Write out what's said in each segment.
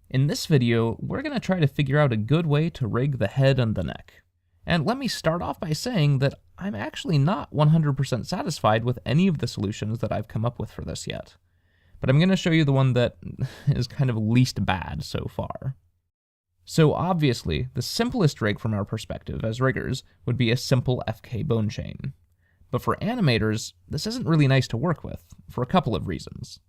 In this video, we're going to try to figure out a good way to rig the head and the neck. And let me start off by saying that I'm actually not 100% satisfied with any of the solutions that I've come up with for this yet. But I'm going to show you the one that is kind of least bad so far. So obviously, the simplest rig from our perspective as riggers would be a simple FK bone chain. But for animators, this isn't really nice to work with, for a couple of reasons.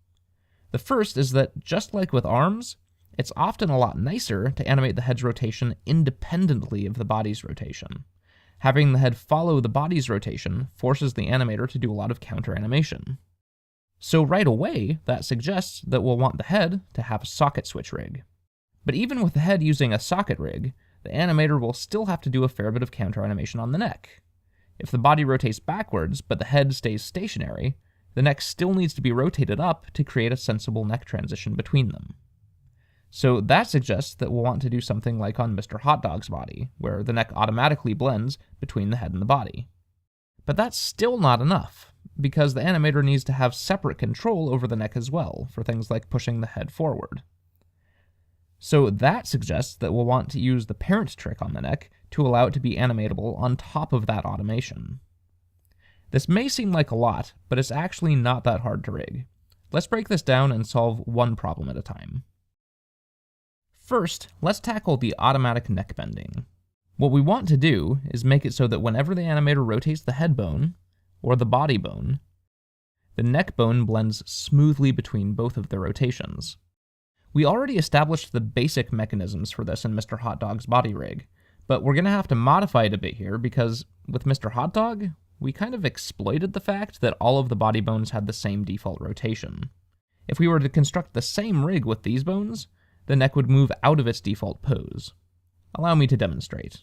The first is that, just like with arms, it's often a lot nicer to animate the head's rotation independently of the body's rotation. Having the head follow the body's rotation forces the animator to do a lot of counter animation. So right away, that suggests that we'll want the head to have a socket switch rig. But even with the head using a socket rig, the animator will still have to do a fair bit of counter animation on the neck. If the body rotates backwards, but the head stays stationary, the neck still needs to be rotated up to create a sensible neck transition between them. So that suggests that we'll want to do something like on Mr. Hot Dog's body, where the neck automatically blends between the head and the body. But that's still not enough, because the animator needs to have separate control over the neck as well, for things like pushing the head forward. So that suggests that we'll want to use the parent trick on the neck to allow it to be animatable on top of that automation. This may seem like a lot, but it's actually not that hard to rig. Let's break this down and solve one problem at a time. First, let's tackle the automatic neck bending. What we want to do is make it so that whenever the animator rotates the head bone, or the body bone, the neck bone blends smoothly between both of the rotations. We already established the basic mechanisms for this in Mr. Hot Dog's body rig, but we're going to have to modify it a bit here because with Mr. Hot Dog, we kind of exploited the fact that all of the body bones had the same default rotation. If we were to construct the same rig with these bones, the neck would move out of its default pose. Allow me to demonstrate.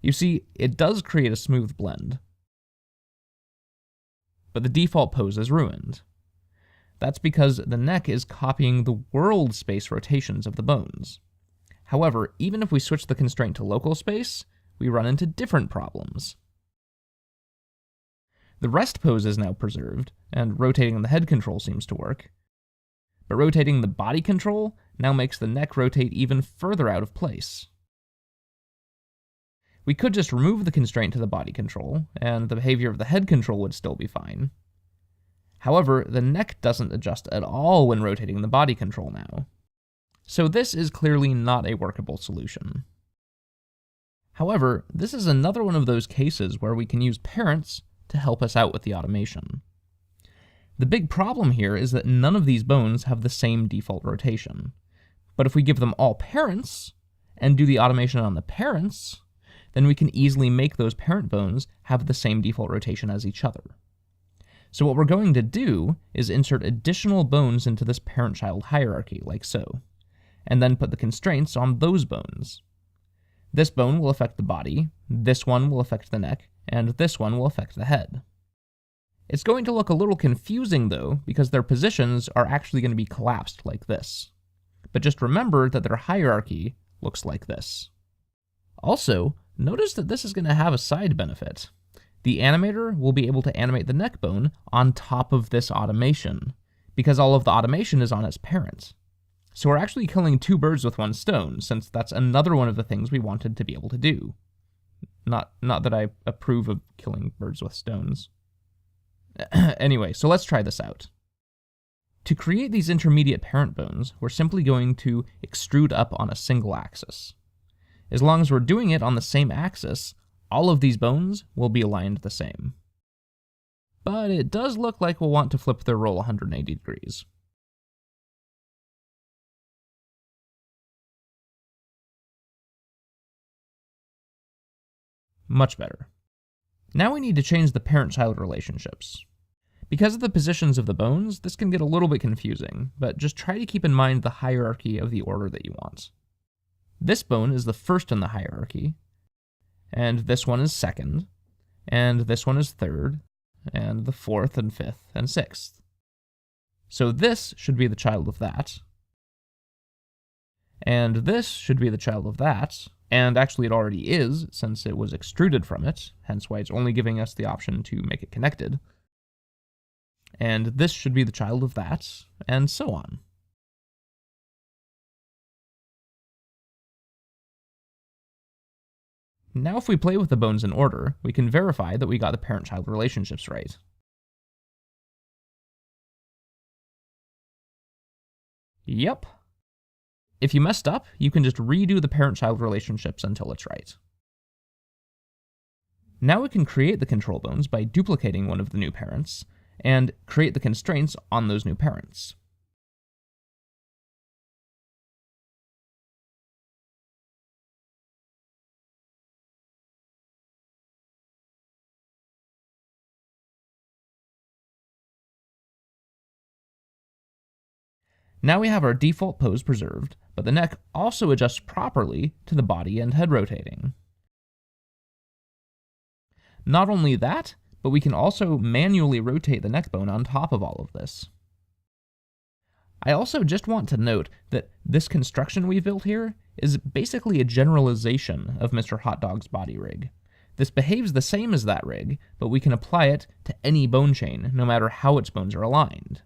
You see, it does create a smooth blend, but the default pose is ruined. That's because the neck is copying the world space rotations of the bones. However, even if we switch the constraint to local space, we run into different problems. The rest pose is now preserved, and rotating the head control seems to work, but rotating the body control now makes the neck rotate even further out of place. We could just remove the constraint to the body control, and the behavior of the head control would still be fine. However, the neck doesn't adjust at all when rotating the body control now. So this is clearly not a workable solution. However, this is another one of those cases where we can use parents to help us out with the automation. The big problem here is that none of these bones have the same default rotation. But if we give them all parents, and do the automation on the parents, then we can easily make those parent bones have the same default rotation as each other. So what we're going to do is insert additional bones into this parent-child hierarchy, like so, and then put the constraints on those bones. This bone will affect the body, this one will affect the neck, and this one will affect the head. It's going to look a little confusing though, because their positions are actually going to be collapsed like this. But just remember that their hierarchy looks like this. Also, notice that this is going to have a side benefit. The animator will be able to animate the neck bone on top of this automation, because all of the automation is on its parent. So we're actually killing two birds with one stone, since that's another one of the things we wanted to be able to do. Not that I approve of killing birds with stones. Anyway, so let's try this out. To create these intermediate parent bones, we're simply going to extrude up on a single axis. As long as we're doing it on the same axis, all of these bones will be aligned the same. But it does look like we'll want to flip their roll 180 degrees. Much better. Now we need to change the parent-child relationships. Because of the positions of the bones, this can get a little bit confusing, but just try to keep in mind the hierarchy of the order that you want. This bone is the first in the hierarchy, and this one is second, and this one is third, and the fourth and fifth and sixth. So this should be the child of that, and this should be the child of that, and actually it already is, since it was extruded from it, hence why it's only giving us the option to make it connected. And this should be the child of that, and so on. Now if we play with the bones in order, we can verify that we got the parent-child relationships right. Yep. If you messed up, you can just redo the parent-child relationships until it's right. Now we can create the control bones by duplicating one of the new parents, and create the constraints on those new parents. Now we have our default pose preserved, but the neck also adjusts properly to the body and head rotating. Not only that, but we can also manually rotate the neck bone on top of all of this. I also just want to note that this construction we built here is basically a generalization of Mr. Hot Dog's body rig. This behaves the same as that rig, but we can apply it to any bone chain, no matter how its bones are aligned.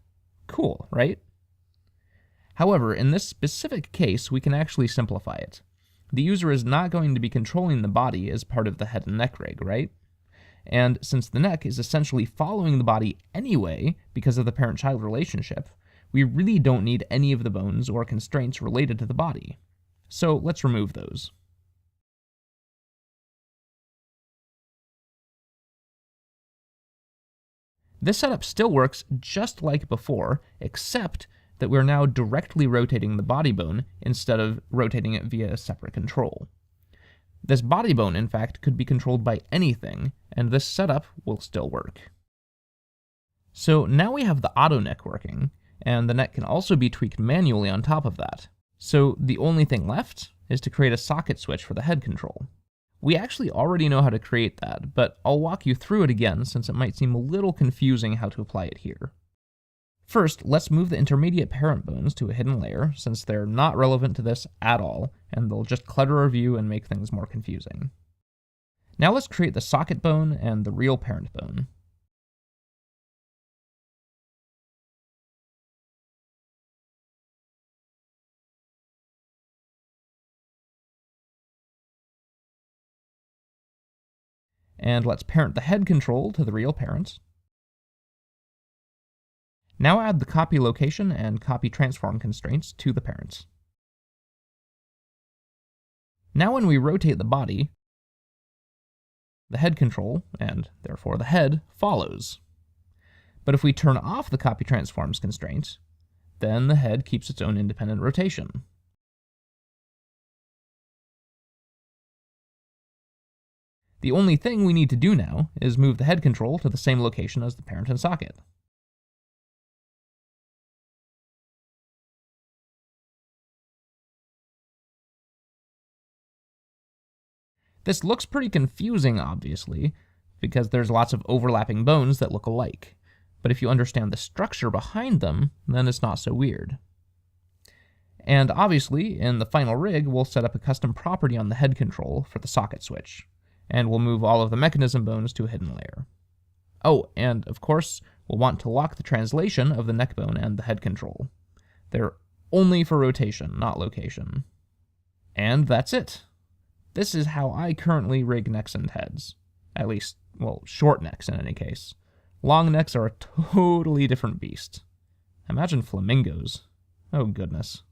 Cool, right? However, in this specific case, we can actually simplify it. The user is not going to be controlling the body as part of the head and neck rig, right? And since the neck is essentially following the body anyway because of the parent-child relationship, we really don't need any of the bones or constraints related to the body. So let's remove those. This setup still works just like before, except that we're now directly rotating the body bone instead of rotating it via a separate control. This body bone, in fact, could be controlled by anything, and this setup will still work. So now we have the auto neck working, and the neck can also be tweaked manually on top of that. So the only thing left is to create a socket switch for the head control. We actually already know how to create that, but I'll walk you through it again since it might seem a little confusing how to apply it here. First, let's move the intermediate parent bones to a hidden layer, since they're not relevant to this at all, and they'll just clutter our view and make things more confusing. Now let's create the socket bone and the real parent bone. And let's parent the head control to the real parent. Now add the copy location and copy transform constraints to the parents. Now when we rotate the body, the head control, and therefore the head, follows. But if we turn off the copy transforms constraint, then the head keeps its own independent rotation. The only thing we need to do now is move the head control to the same location as the parent and socket. This looks pretty confusing, obviously, because there's lots of overlapping bones that look alike. But if you understand the structure behind them, then it's not so weird. And obviously, in the final rig, we'll set up a custom property on the head control for the socket switch, and we'll move all of the mechanism bones to a hidden layer. Oh, and of course, we'll want to lock the translation of the neck bone and the head control. They're only for rotation, not location. And that's it. This is how I currently rig necks and heads. At least, well, short necks in any case. Long necks are a totally different beast. Imagine flamingos. Oh goodness.